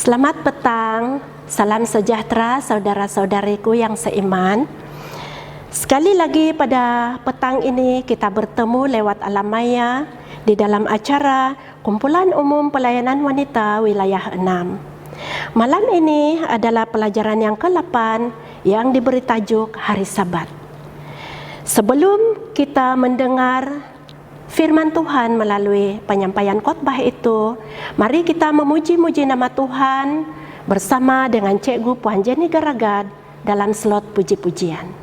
Selamat petang, salam sejahtera saudara-saudariku yang seiman. Sekali lagi pada petang ini kita bertemu lewat alam maya di dalam acara Kumpulan Umum Pelayanan Wanita Wilayah 6. Malam ini adalah pelajaran yang ke-8 yang diberi tajuk Hari Sabat. Sebelum kita mendengar firman Tuhan melalui penyampaian khotbah itu, mari kita memuji-muji nama Tuhan bersama dengan Cikgu Puan Jenny Garagat dalam slot puji-pujian.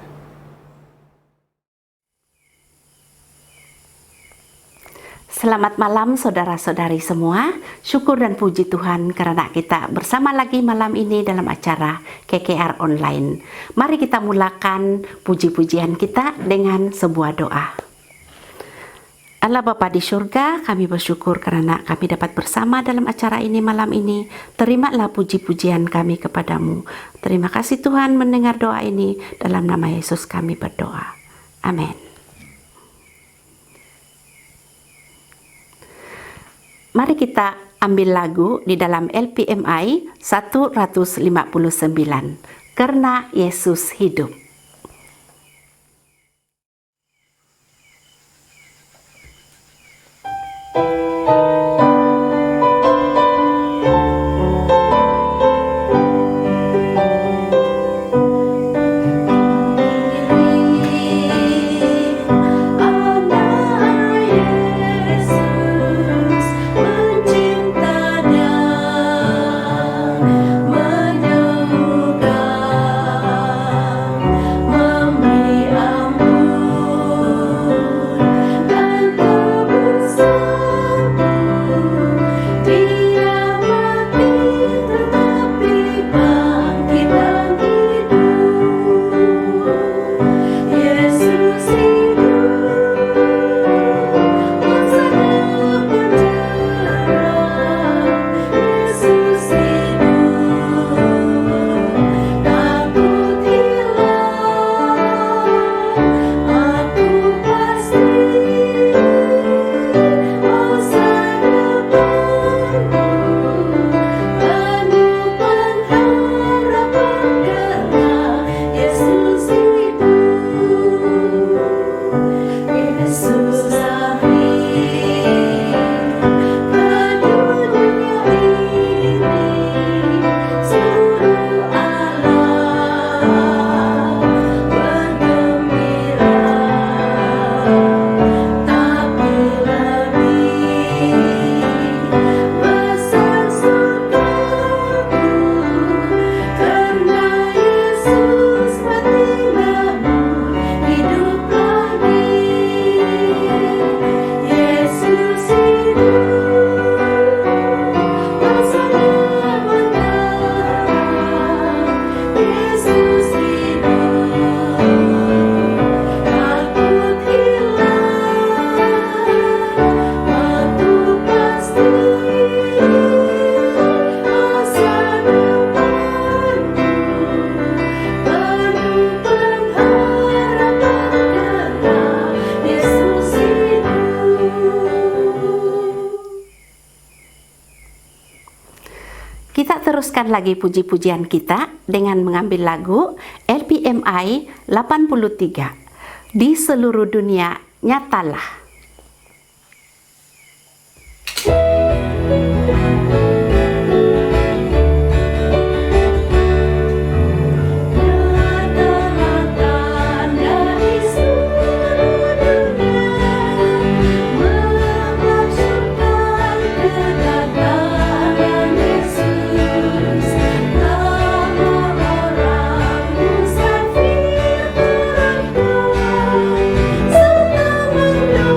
Selamat malam saudara-saudari semua. Syukur dan puji Tuhan karena kita bersama lagi malam ini dalam acara KKR Online. Mari kita mulakan puji-pujian kita dengan sebuah doa. Allah Bapa di surga, kami bersyukur karena kami dapat bersama dalam acara ini malam ini. Terimalah puji-pujian kami kepadamu. Terima kasih Tuhan mendengar doa ini. Dalam nama Yesus kami berdoa. Amin. Mari kita ambil lagu di dalam LPMI 159, Karena Yesus Hidup. Kita teruskan lagi puji-pujian kita dengan mengambil lagu LPMI 83, Di Seluruh Dunia Nyatalah. Mendung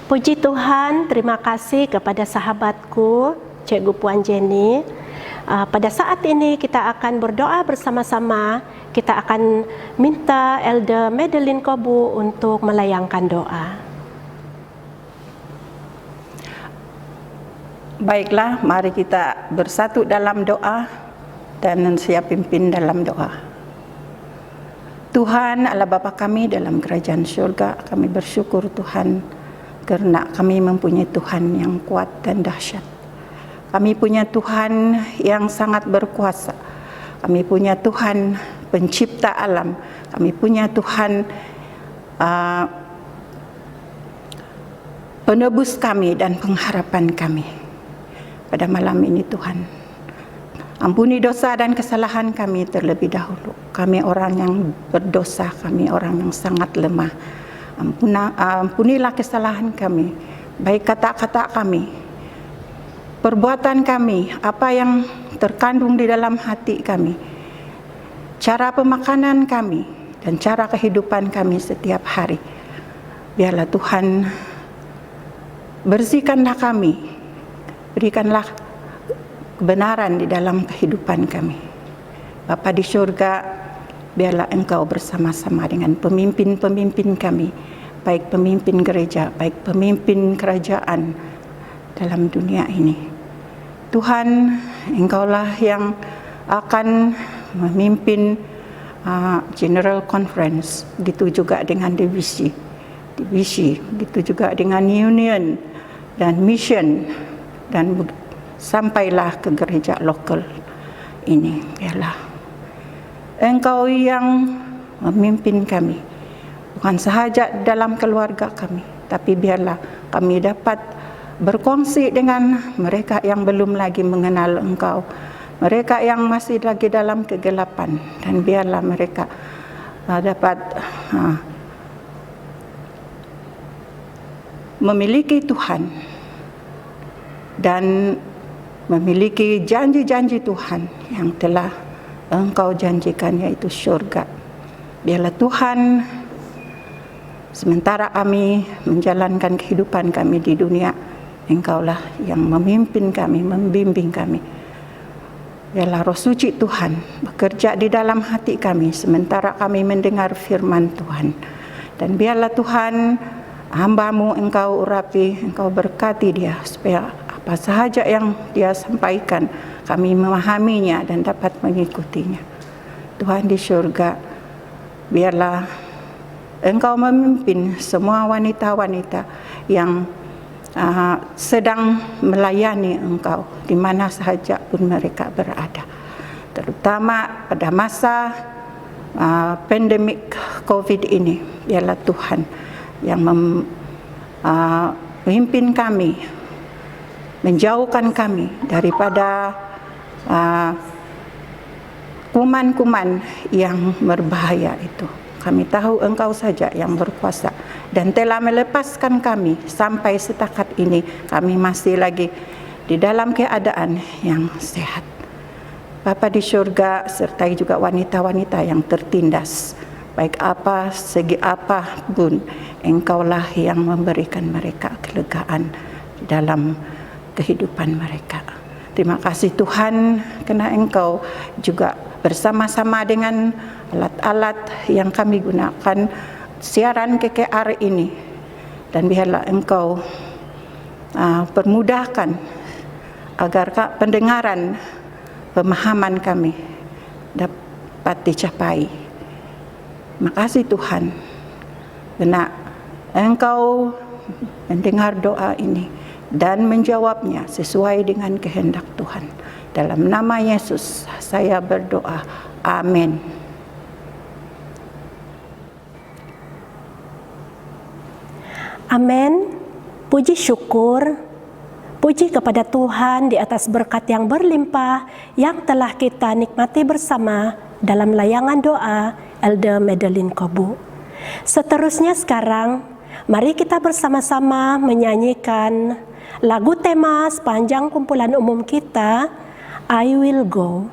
Puji Tuhan, terima kasih kepada sahabatku, Cikgu Puan Jenny. Pada saat ini kita akan berdoa bersama-sama. Kita akan minta Elder Madeline Kobu untuk melayangkan doa. Baiklah, mari kita bersatu dalam doa dan siap pimpin dalam doa. Tuhan Allah Bapa kami dalam kerajaan syurga, kami bersyukur Tuhan kerana kami mempunyai Tuhan yang kuat dan dahsyat. Kami punya Tuhan yang sangat berkuasa. Kami punya Tuhan pencipta alam. Kami punya Tuhan penebus kami dan pengharapan kami. Pada malam ini Tuhan, ampuni dosa dan kesalahan kami terlebih dahulu. Kami orang yang berdosa, kami orang yang sangat lemah. Ampunilah kesalahan kami, baik kata-kata kami, perbuatan kami, apa yang terkandung di dalam hati kami, cara pemakanan kami, dan cara kehidupan kami setiap hari. Biarlah Tuhan bersihkanlah kami, berikanlah kebenaran di dalam kehidupan kami. Bapa di syurga, biarlah Engkau bersama-sama dengan pemimpin-pemimpin kami, baik pemimpin gereja, baik pemimpin kerajaan dalam dunia ini. Tuhan, Engkaulah yang akan memimpin General Conference, begitu juga dengan divisi, begitu juga dengan union dan mission, dan sampailah ke gereja lokal ini. Biarlah Engkau yang memimpin kami, bukan sahaja dalam keluarga kami, tapi biarlah kami dapat berkongsi dengan mereka yang belum lagi mengenal Engkau, mereka yang masih lagi dalam kegelapan, dan biarlah mereka dapat memiliki Tuhan dan memiliki janji-janji Tuhan yang telah Engkau janjikan, yaitu syurga. Biarlah Tuhan, sementara kami menjalankan kehidupan kami di dunia, Engkaulah yang memimpin kami, membimbing kami. Biarlah Roh Suci Tuhan bekerja di dalam hati kami sementara kami mendengar firman Tuhan. Dan biarlah Tuhan, hamba-Mu Engkau urapi, Engkau berkati dia, supaya apa sahaja yang dia sampaikan, kami memahaminya dan dapat mengikutinya. Tuhan di syurga, biarlah Engkau memimpin semua wanita-wanita yang sedang melayani Engkau di mana sahaja pun mereka berada, terutama pada masa pandemik COVID ini. Biarlah Tuhan yang memimpin kami, menjauhkan kami daripada kuman-kuman yang berbahaya itu. Kami tahu Engkau saja yang berkuasa dan telah melepaskan kami. Sampai setakat ini kami masih lagi di dalam keadaan yang sehat. Bapa di syurga, sertai juga wanita-wanita yang tertindas, baik apa, segi apa pun, Engkaulah yang memberikan mereka kelegaan dalam kehidupan mereka. Terima kasih Tuhan, karena Engkau juga bersama-sama dengan alat-alat yang kami gunakan siaran KKR ini, dan biarlah Engkau permudahkan agar pendengaran, pemahaman kami dapat dicapai. Terima kasih Tuhan, karena Engkau mendengar doa ini dan menjawabnya sesuai dengan kehendak Tuhan. Dalam nama Yesus saya berdoa, amin. Amin. Puji syukur, puji kepada Tuhan di atas berkat yang berlimpah yang telah kita nikmati bersama dalam layangan doa Elder Madeline Kobu. Seterusnya sekarang, mari kita bersama-sama menyanyikan lagu tema sepanjang kumpulan umum kita, I Will Go.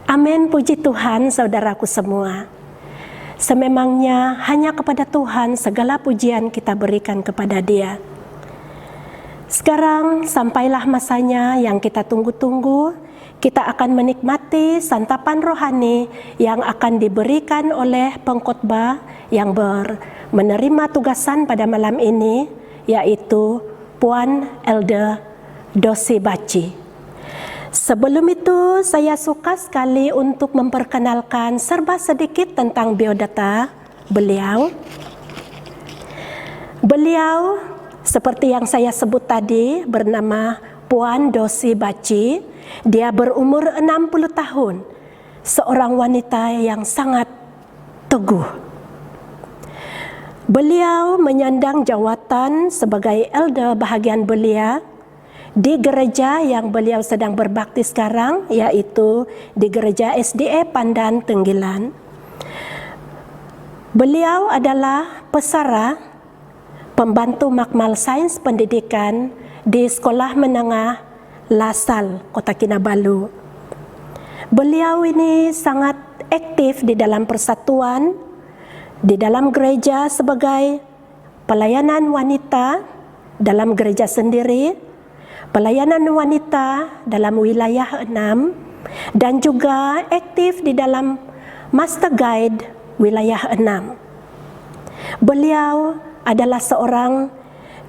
Amin, puji Tuhan saudaraku semua. Sememangnya hanya kepada Tuhan segala pujian kita berikan kepada Dia. Sekarang sampailah masanya yang kita tunggu-tunggu. Kita akan menikmati santapan rohani yang akan diberikan oleh pengkhotbah yang menerima tugasan pada malam ini, yaitu Puan Elder Dosi Baci. Sebelum itu, saya suka sekali untuk memperkenalkan serba sedikit tentang biodata beliau. Beliau, seperti yang saya sebut tadi, bernama Puan Dosi Baci. Dia berumur 60 tahun, seorang wanita yang sangat teguh. Beliau menyandang jawatan sebagai elder bahagian belia di gereja yang beliau sedang berbakti sekarang, yaitu di gereja SDA Pandan Tenggilan. Beliau adalah pesara pembantu makmal sains pendidikan di Sekolah Menengah Lasal, Kota Kinabalu. Beliau ini sangat aktif di dalam persatuan, di dalam gereja sebagai pelayanan wanita dalam gereja sendiri, pelayanan wanita dalam wilayah 6, dan juga aktif di dalam Master Guide wilayah 6. Beliau adalah seorang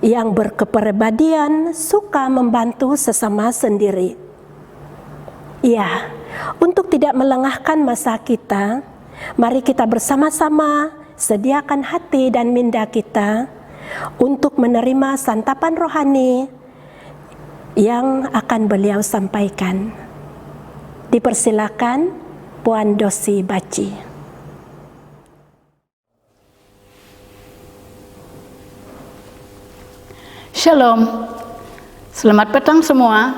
yang berkepribadian, suka membantu sesama sendiri. Ya, untuk tidak melengahkan masa kita, mari kita bersama-sama sediakan hati dan minda kita untuk menerima santapan rohani yang akan beliau sampaikan. Dipersilakan Puan Dosi Baci. Shalom, selamat petang semua.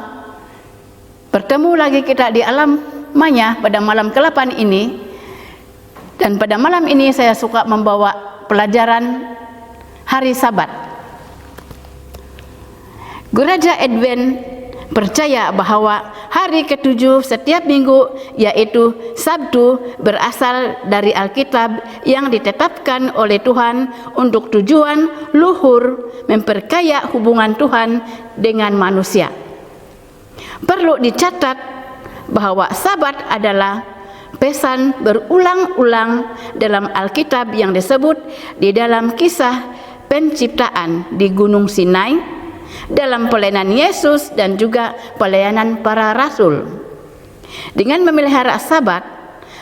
Bertemu lagi kita di alam maya pada malam ke-8 ini. Dan pada malam ini saya suka membawa pelajaran hari Sabat. Gereja Advent percaya bahwa hari ke-7 setiap minggu, yaitu Sabtu, berasal dari Alkitab yang ditetapkan oleh Tuhan untuk tujuan luhur memperkaya hubungan Tuhan dengan manusia. Perlu dicatat bahwa Sabat adalah pesan berulang-ulang dalam Alkitab yang disebut di dalam kisah penciptaan di Gunung Sinai, dalam pelayanan Yesus dan juga pelayanan para rasul. Dengan memelihara Sabat,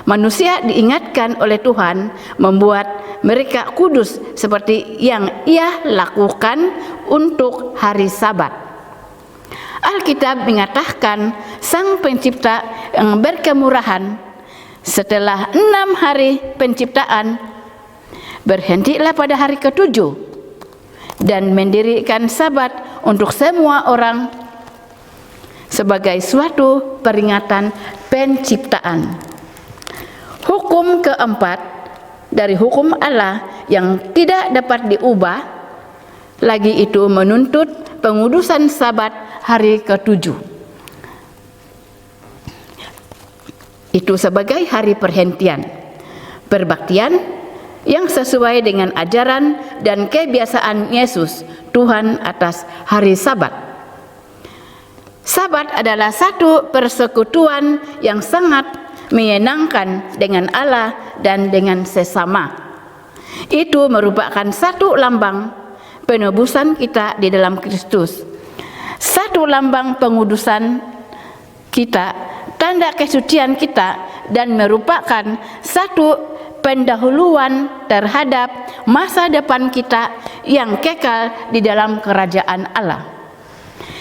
manusia diingatkan oleh Tuhan membuat mereka kudus seperti yang Ia lakukan untuk hari Sabat. Alkitab mengatakan Sang Pencipta yang berkemurahan setelah 6 hari penciptaan berhentilah pada hari ke-7 dan mendirikan Sabat untuk semua orang sebagai suatu peringatan penciptaan. Hukum keempat dari hukum Allah yang tidak dapat diubah lagi itu menuntut pengudusan Sabat hari ke-7. Itu sebagai hari perhentian, perbaktian yang sesuai dengan ajaran dan kebiasaan Yesus Tuhan atas hari Sabat. Sabat adalah satu persekutuan yang sangat menyenangkan dengan Allah dan dengan sesama. Itu merupakan satu lambang penebusan kita di dalam Kristus, satu lambang pengudusan kita, tanda kesucian kita, dan merupakan satu pendahuluan terhadap masa depan kita yang kekal di dalam kerajaan Allah.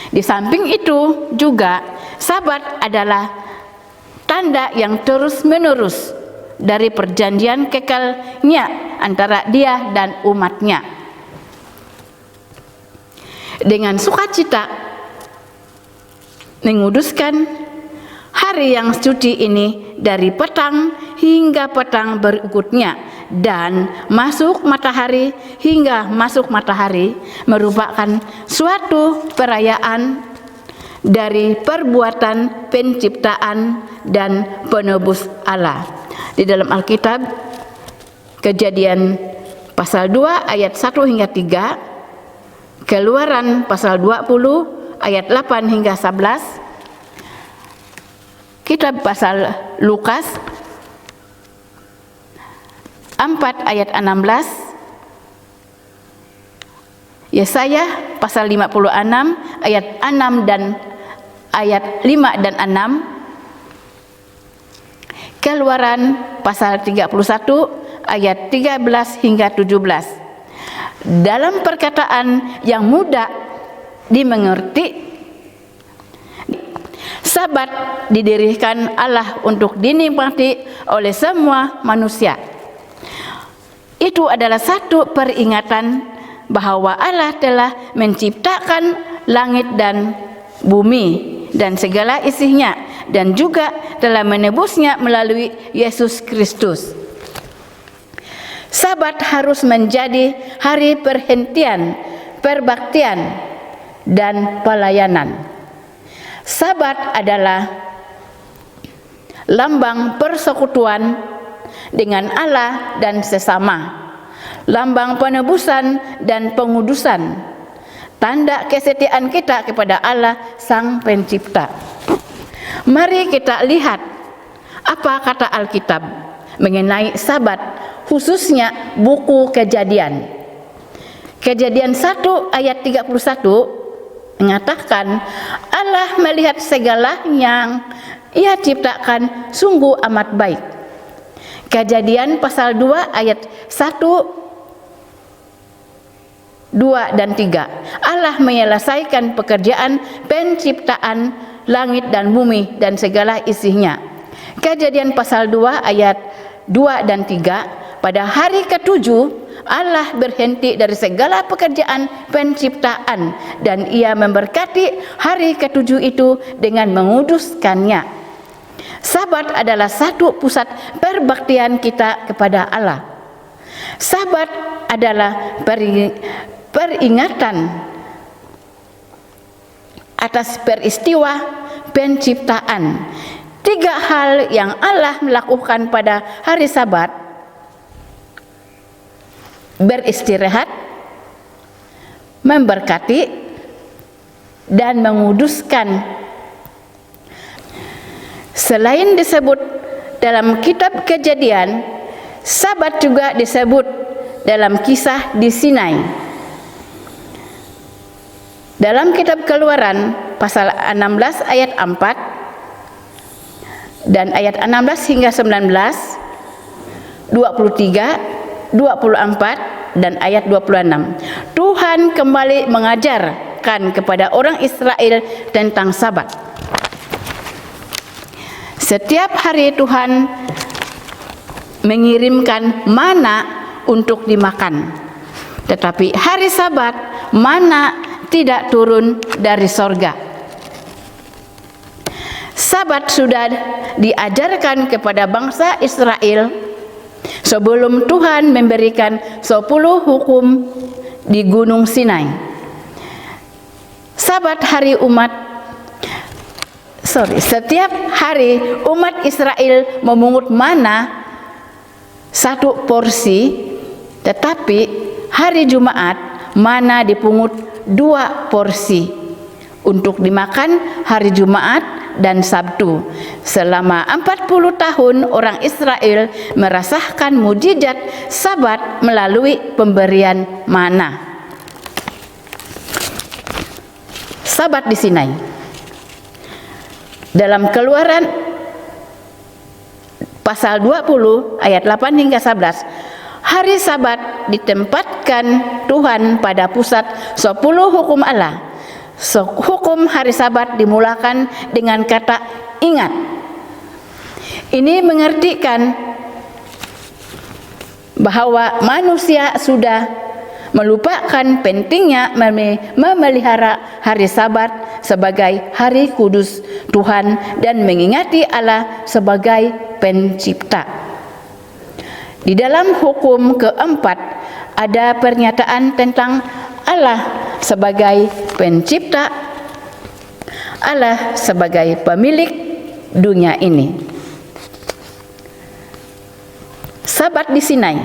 Di samping itu juga Sabat adalah tanda yang terus-menerus dari perjanjian kekalnya antara Dia dan umatnya. Dengan sukacita menguduskan hari yang suci ini dari petang hingga petang berikutnya, dan masuk matahari hingga masuk matahari merupakan suatu perayaan dari perbuatan penciptaan dan penebus Allah. Di dalam Alkitab, Kejadian pasal 2 ayat 1 hingga 3, Keluaran pasal 20 ayat 8 hingga 11, Kitab pasal Lukas 4 ayat 16, Yesaya pasal 56 ayat 6 dan ayat 5 dan 6, Keluaran pasal 31 ayat 13 hingga 17. Dalam perkataan yang mudah dimengerti, Sabat didirikan Allah untuk dinikmati oleh semua manusia. Itu adalah satu peringatan bahwa Allah telah menciptakan langit dan bumi dan segala isinya, dan juga telah menebusnya melalui Yesus Kristus. Sabat harus menjadi hari perhentian, perbaktian, dan pelayanan. Sabat adalah lambang persekutuan dengan Allah dan sesama, lambang penebusan dan pengudusan, tanda kesetiaan kita kepada Allah Sang Pencipta. Mari kita lihat apa kata Alkitab mengenai Sabat, khususnya buku Kejadian. Kejadian 1 ayat 31 mengatakan, Allah melihat segala yang Ia ciptakan sungguh amat baik. Kejadian pasal 2 ayat 1, 2 dan 3. Allah menyelesaikan pekerjaan penciptaan langit dan bumi dan segala isinya. Kejadian pasal 2 ayat 2 dan 3, pada hari ketujuh Allah berhenti dari segala pekerjaan penciptaan dan Ia memberkati hari ketujuh itu dengan menguduskannya. Sabat adalah satu pusat perbaktian kita kepada Allah. Sabat adalah peringatan atas peristiwa penciptaan. 3 hal yang Allah melakukan pada hari Sabat: beristirahat, memberkati, dan menguduskan. Selain disebut dalam kitab Kejadian, Sabat juga disebut dalam kisah di Sinai. Dalam kitab Keluaran pasal 16 ayat 4 dan ayat 16 hingga 19, 23, 24 dan ayat 26, Tuhan kembali mengajarkan kepada orang Israel tentang Sabat. Setiap hari Tuhan mengirimkan mana untuk dimakan, tetapi hari Sabat mana tidak turun dari sorga. Sabat sudah diajarkan kepada bangsa Israel sebelum Tuhan memberikan 10 hukum di Gunung Sinai. Setiap hari umat Israel memungut mana 1 porsi, tetapi hari Jumat mana dipungut 2 porsi untuk dimakan hari Jumat dan Sabtu. Selama 40 tahun orang Israel merasakan mujizat Sabat melalui pemberian mana. Sabat di Sinai. Dalam Keluaran pasal 20 ayat 8 hingga 11, hari Sabat ditempatkan Tuhan pada pusat 10 hukum Allah. Hukum hari Sabat dimulakan dengan kata ingat. Ini mengertikan bahwa manusia sudah melupakan pentingnya memelihara hari Sabat sebagai hari kudus Tuhan dan mengingati Allah sebagai pencipta. Di dalam hukum keempat ada pernyataan tentang Allah sebagai pencipta, Allah sebagai pemilik dunia ini. Sabat di Sinai,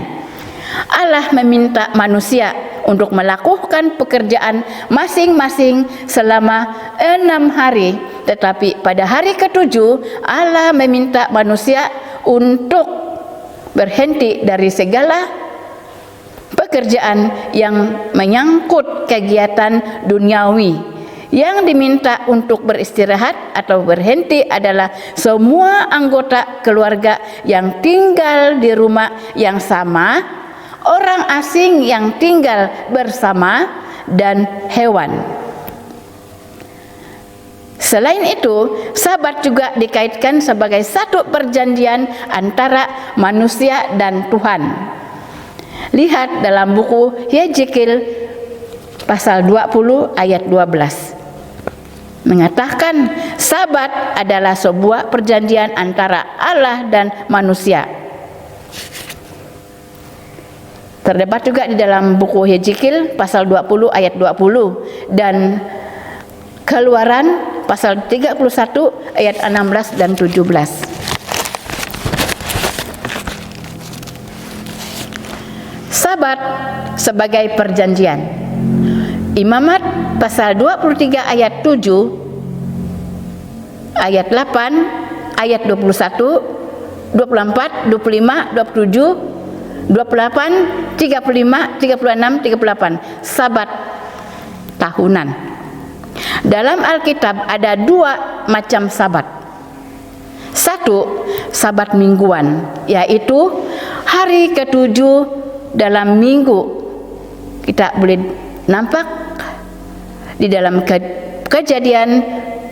Allah meminta manusia untuk melakukan pekerjaan masing-masing selama 6 hari, tetapi pada hari ke-7 Allah meminta manusia untuk berhenti dari segala pekerjaan yang menyangkut kegiatan duniawi. Yang diminta untuk beristirahat atau berhenti adalah semua anggota keluarga yang tinggal di rumah yang sama, orang asing yang tinggal bersama, dan hewan. Selain itu, Sabat juga dikaitkan sebagai satu perjanjian antara manusia dan Tuhan. Lihat dalam buku Yezekil pasal 20 ayat 12. Mengatakan Sabat adalah sebuah perjanjian antara Allah dan manusia. Terdapat juga di dalam buku Yezekil pasal 20 ayat 20 dan Keluaran pasal 31 ayat 16 dan 17. Sabat sebagai perjanjian. Imamat pasal 23 ayat 7, ayat 8, ayat 21, 24, 25, 27, 28, 35, 36, 38. Sabat tahunan. Dalam Alkitab ada 2 macam sabat. Satu, sabat mingguan, yaitu hari ke-7 dalam minggu. Kita boleh nampak di dalam Kejadian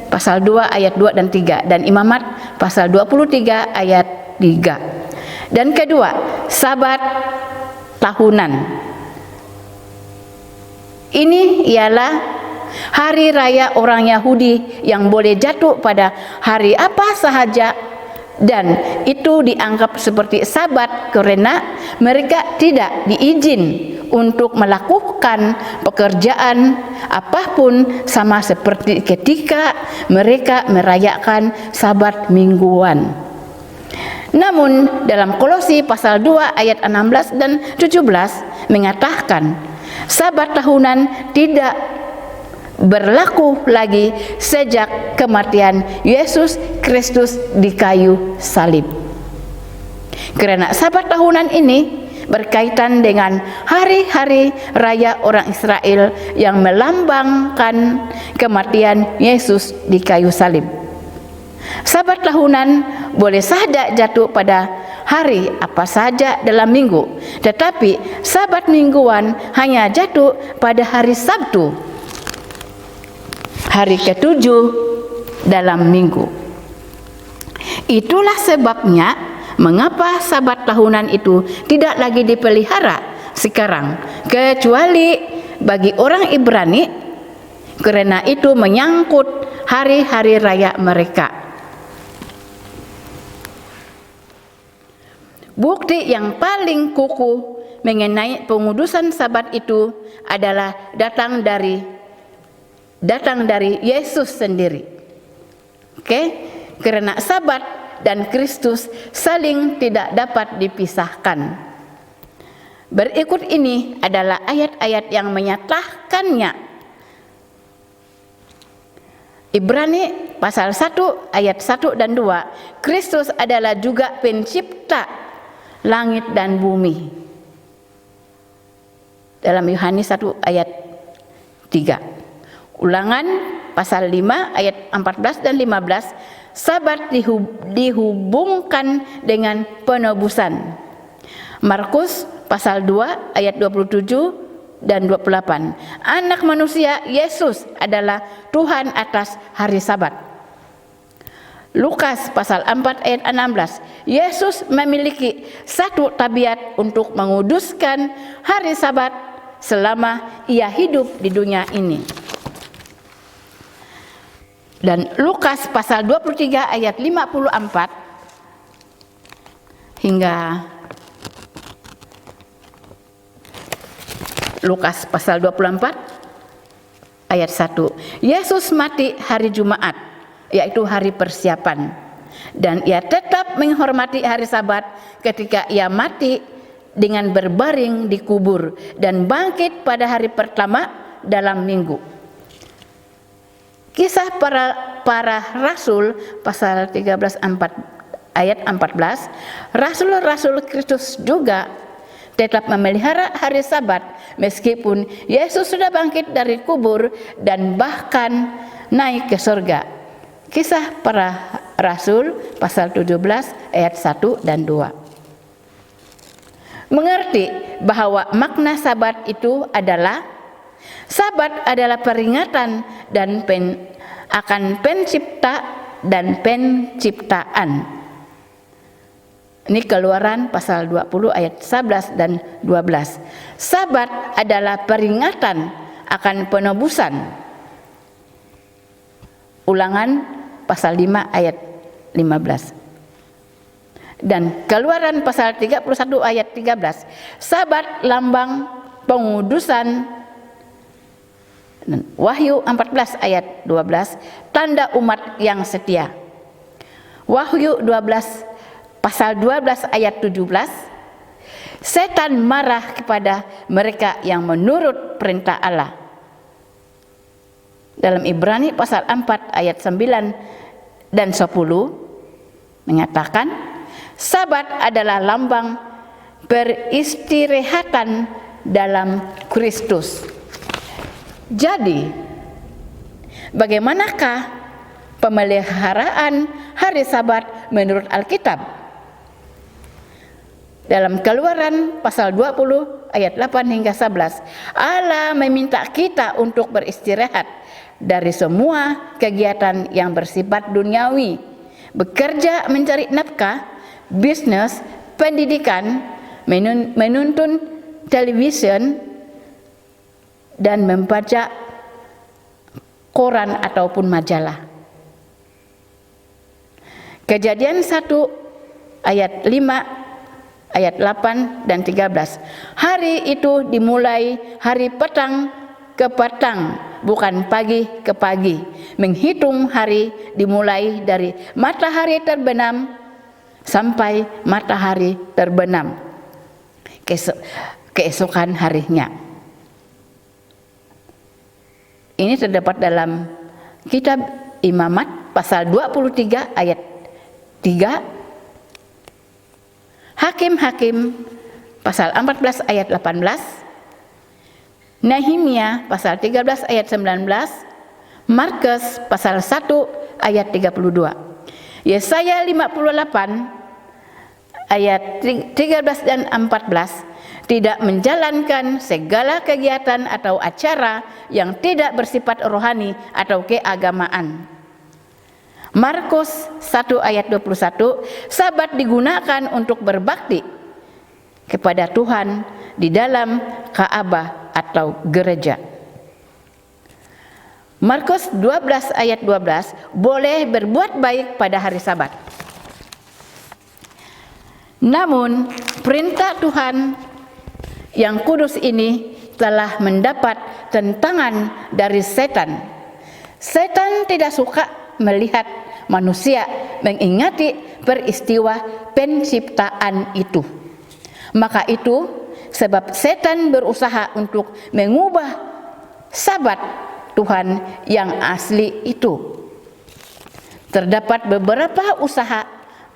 pasal 2 ayat 2 dan 3 dan Imamat pasal 23 ayat 3. Dan kedua, sabat tahunan. Ini ialah hari raya orang Yahudi yang boleh jatuh pada hari apa sahaja, dan itu dianggap seperti sabat karena mereka tidak diizin untuk melakukan pekerjaan apapun, sama seperti ketika mereka merayakan sabat mingguan. Namun dalam Kolose pasal 2 ayat 16 dan 17 mengatakan sabat tahunan tidak berlaku lagi sejak kematian Yesus Kristus di kayu salib. Karena sabat tahunan ini berkaitan dengan hari-hari raya orang Israel yang melambangkan kematian Yesus di kayu salib. Sabat tahunan boleh saja jatuh pada hari apa saja dalam minggu, tetapi sabat mingguan hanya jatuh pada hari Sabtu, hari ke-7 dalam minggu. Itulah sebabnya mengapa sabat tahunan itu tidak lagi dipelihara sekarang, kecuali bagi orang Ibrani, karena itu menyangkut hari-hari raya mereka. Bukti yang paling kukuh mengenai pengudusan sabat itu adalah datang dari Yesus sendiri. Karena sabat dan Kristus saling tidak dapat dipisahkan. Berikut ini adalah ayat-ayat yang menyatakannya. Ibrani pasal 1 ayat 1 dan 2. Kristus adalah juga pencipta langit dan bumi. Dalam Yohanes 1 ayat 3. Ulangan pasal 5 ayat 14 dan 15. Sabat dihubungkan dengan penebusan. Markus pasal 2 ayat 27 dan 28. Anak manusia Yesus adalah Tuhan atas hari Sabat. Lukas pasal 4 ayat 16, Yesus memiliki satu tabiat untuk menguduskan hari Sabat selama ia hidup di dunia ini. Dan Lukas pasal 23 ayat 54 hingga Lukas pasal 24 ayat 1. Yesus mati hari Jumat, yaitu hari persiapan. Dan ia tetap menghormati hari Sabat ketika ia mati dengan berbaring di kubur dan bangkit pada hari pertama dalam minggu. Kisah para rasul pasal 13 ayat 14, rasul-rasul Kristus juga tetap memelihara hari Sabat meskipun Yesus sudah bangkit dari kubur dan bahkan naik ke surga. Kisah para rasul pasal 17 ayat 1 dan 2. Mengerti bahwa makna Sabat itu adalah Sabat adalah peringatan dan akan pencipta dan penciptaan. Ini Keluaran pasal 20 ayat 11 dan 12. Sabat adalah peringatan akan penebusan. Ulangan pasal 5 ayat 15. Dan Keluaran pasal 31 ayat 13. Sabat lambang pengudusan. Dan Wahyu 14 ayat 12, tanda umat yang setia. Wahyu 12 pasal 12 ayat 17, setan marah kepada mereka yang menurut perintah Allah. Dalam Ibrani pasal 4 ayat 9 dan 10 mengatakan, Sabat adalah lambang peristirahatan dalam Kristus. Jadi, bagaimanakah pemeliharaan hari Sabat menurut Alkitab? Dalam Keluaran pasal 20 ayat 8 hingga 11, Allah meminta kita untuk beristirahat dari semua kegiatan yang bersifat duniawi, bekerja mencari nafkah, bisnis, pendidikan, menonton television, dan membaca koran ataupun majalah. Kejadian 1 ayat 5, ayat 8 dan 13. Hari itu dimulai hari petang ke petang, bukan pagi ke pagi. Menghitung hari dimulai dari matahari terbenam sampai matahari terbenam keesokan harinya. Ini terdapat dalam kitab Imamat pasal 23 ayat 3, Hakim-Hakim pasal 14 ayat 18, Nehemia pasal 13 ayat 19, Markus pasal 1 ayat 32, Yesaya 58 ayat 13 dan 14, tidak menjalankan segala kegiatan atau acara yang tidak bersifat rohani atau keagamaan. Markus 1 ayat 21, Sabat digunakan untuk berbakti kepada Tuhan di dalam Ka'bah atau gereja. Markus 12 ayat 12, boleh berbuat baik pada hari Sabat. Namun perintah Tuhan yang kudus ini telah mendapat tentangan dari setan. Setan tidak suka melihat manusia mengingati peristiwa penciptaan itu. Maka itu sebab setan berusaha untuk mengubah Sabat Tuhan yang asli itu. Terdapat beberapa usaha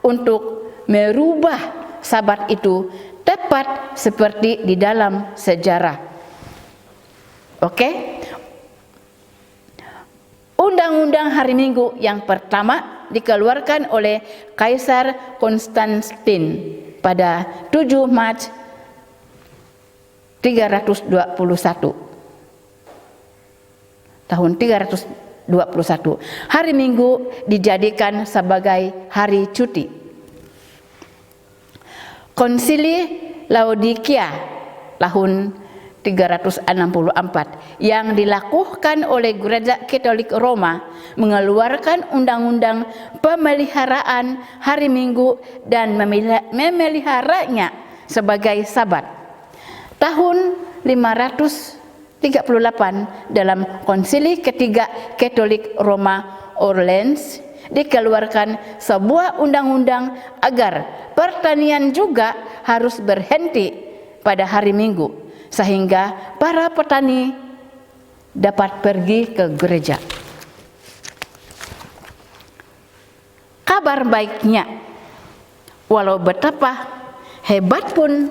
untuk merubah Sabat itu tepat seperti di dalam sejarah. Oke? Undang-undang hari Minggu yang pertama dikeluarkan oleh Kaisar Konstantin pada 7 Maret 321 tahun 321 Hari Minggu dijadikan sebagai hari cuti. Konsili Laodikia tahun 364 yang dilakukan oleh Gereja Katolik Roma mengeluarkan undang-undang pemeliharaan hari Minggu dan memeliharanya sebagai Sabat. Tahun 538 dalam Konsili ketiga Katolik Roma Orleans dikeluarkan sebuah undang-undang agar pertanian juga harus berhenti pada hari Minggu, sehingga para petani dapat pergi ke gereja. Kabar baiknya, walau betapa hebat pun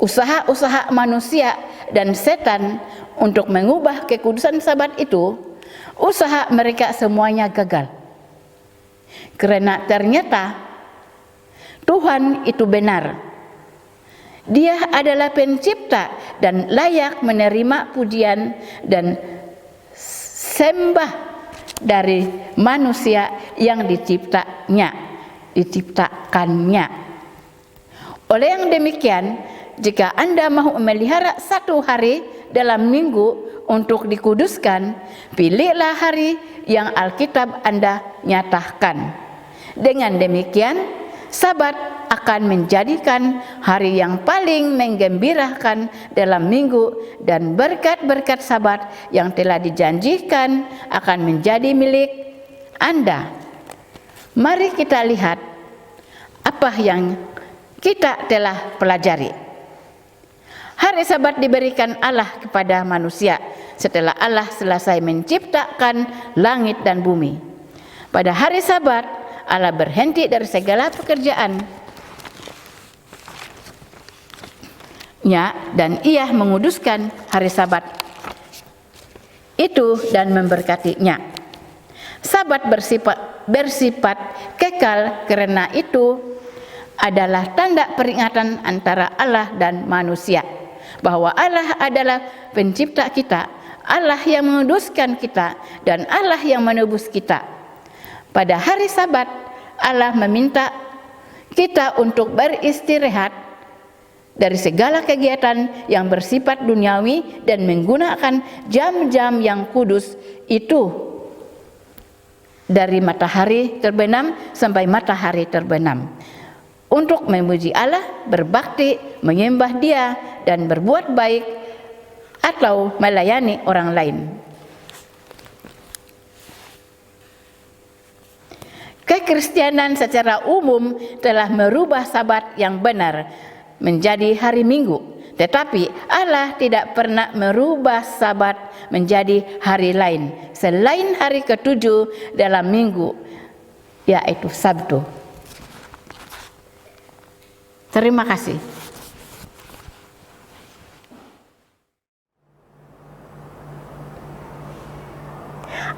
usaha-usaha manusia dan setan untuk mengubah kekudusan Sabat itu, usaha mereka semuanya gagal. Karena ternyata Tuhan itu benar. Dia adalah pencipta dan layak menerima pujian dan sembah dari manusia yang diciptakannya. Oleh yang demikian, jika Anda mau memelihara satu hari dalam minggu untuk dikuduskan, pilihlah hari yang Alkitab Anda nyatakan. Dengan demikian, Sabat akan menjadikan hari yang paling menggembirakan dalam minggu, dan berkat-berkat Sabat yang telah dijanjikan akan menjadi milik Anda. Mari kita lihat apa yang kita telah pelajari. Hari Sabat diberikan Allah kepada manusia setelah Allah selesai menciptakan langit dan bumi. Pada hari Sabat, Allah berhenti dari segala pekerjaannya dan Ia menguduskan hari Sabat itu dan memberkatinya. Sabat bersifat kekal, karena itu adalah tanda peringatan antara Allah dan manusia, bahwa Allah adalah pencipta kita, Allah yang menguduskan kita, dan Allah yang menebus kita. Pada hari Sabat, Allah meminta kita untuk beristirahat dari segala kegiatan yang bersifat duniawi dan menggunakan jam-jam yang kudus itu dari matahari terbenam sampai matahari terbenam, untuk memuji Allah, berbakti, menyembah Dia, dan berbuat baik atau melayani orang lain. Kekristenan secara umum telah merubah Sabat yang benar menjadi hari Minggu, tetapi Allah tidak pernah merubah Sabat menjadi hari lain selain hari ketujuh dalam minggu, yaitu Sabtu. Terima kasih.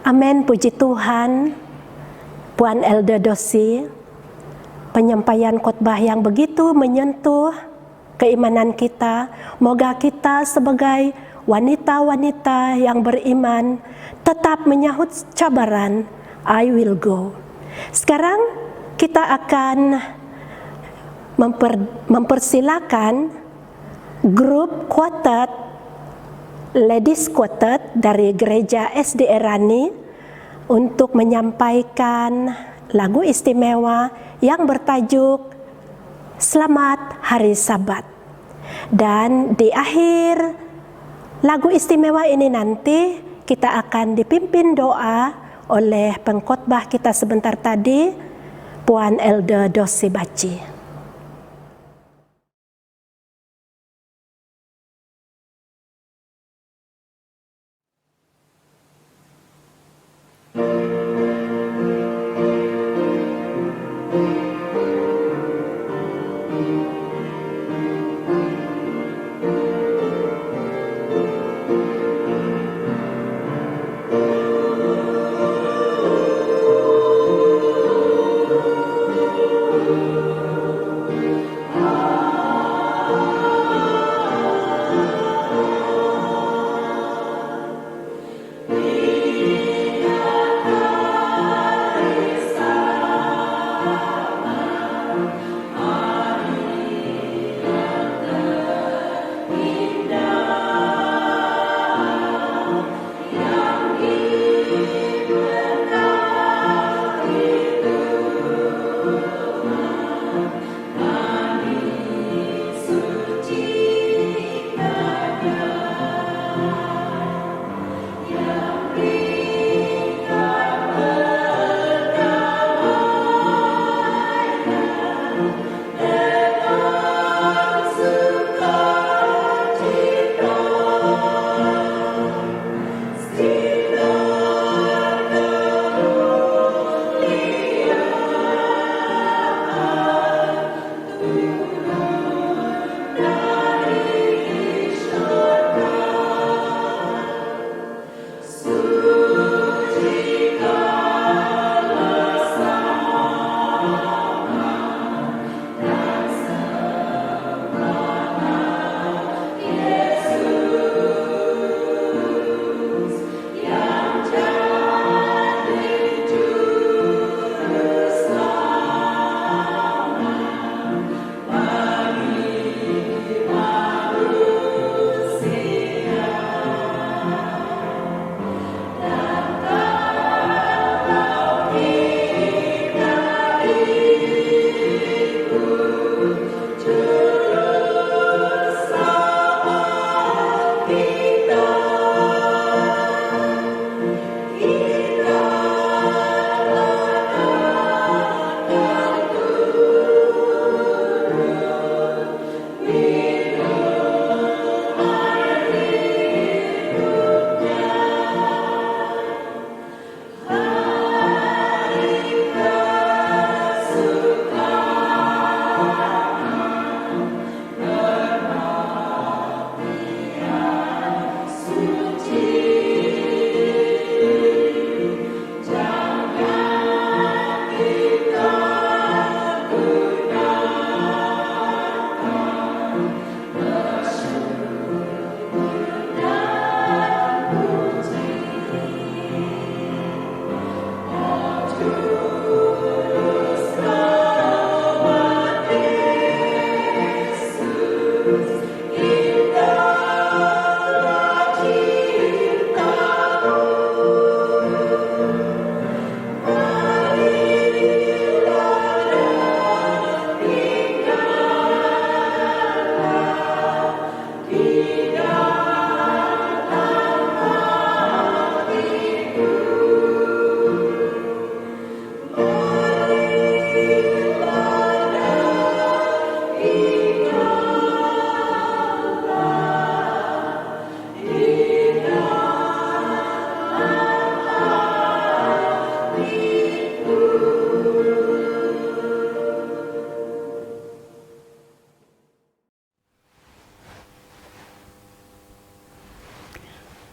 Amin, puji Tuhan. Puan Elder Dosi, penyampaian khotbah yang begitu menyentuh keimanan kita. Moga kita sebagai wanita-wanita yang beriman tetap menyahut cabaran I will go. Sekarang kita akan mempersilakan grup quartet, Ladies Quartet dari Gereja SDA Rani untuk menyampaikan lagu istimewa yang bertajuk Selamat Hari Sabat. Dan di akhir lagu istimewa ini nanti kita akan dipimpin doa oleh pengkhotbah kita sebentar tadi, Puan Elder Dosi Baci.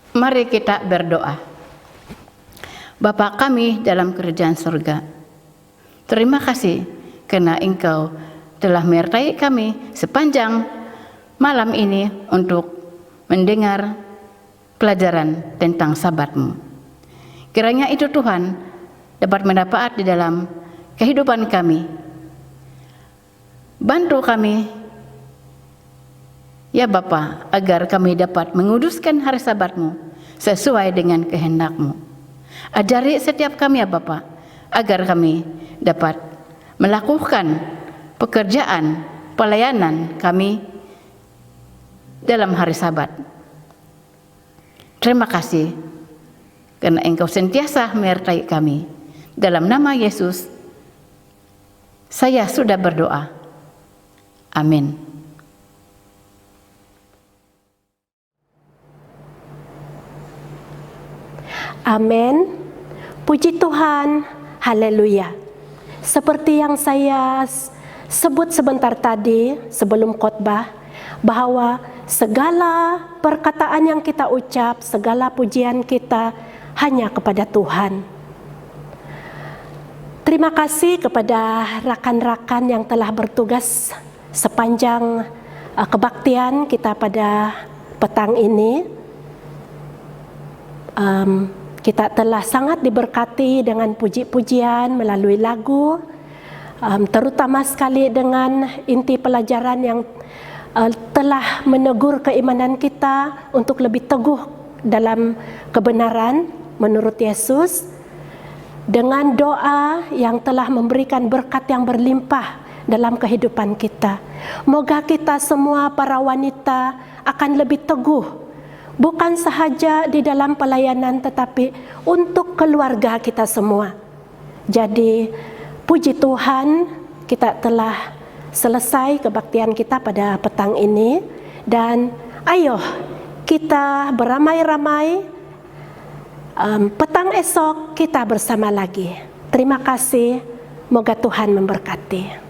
Mari kita berdoa. Bapa kami dalam kerajaan surga, terima kasih karena Engkau telah menyertai kami sepanjang malam ini untuk mendengar pelajaran tentang Sabat-Mu. Kiranya itu Tuhan dapat mendapat di dalam kehidupan kami. Bantu kami, ya Bapa, agar kami dapat menguduskan hari Sabat-Mu sesuai dengan kehendak-Mu. Ajari setiap kami, ya Bapa, agar kami dapat melakukan pekerjaan pelayanan kami dalam hari Sabat. Terima kasih karena Engkau sentiasa menyertai kami. Dalam nama Yesus, saya sudah berdoa. Amin. Amin. Puji Tuhan. Haleluya. Seperti yang saya sebut sebentar tadi sebelum khotbah, bahwa segala perkataan yang kita ucap, segala pujian kita hanya kepada Tuhan. Terima kasih kepada rakan-rakan yang telah bertugas sepanjang kebaktian kita pada petang ini. Kita telah sangat diberkati dengan puji-pujian melalui lagu, terutama sekali dengan inti pelajaran yang telah menegur keimanan kita untuk lebih teguh dalam kebenaran menurut Yesus, dengan doa yang telah memberikan berkat yang berlimpah dalam kehidupan kita. Moga kita semua para wanita akan lebih teguh, bukan sahaja di dalam pelayanan tetapi untuk keluarga kita semua. Jadi puji Tuhan, kita telah selesai kebaktian kita pada petang ini, dan ayo kita beramai-ramai, petang esok kita bersama lagi. Terima kasih, moga Tuhan memberkati.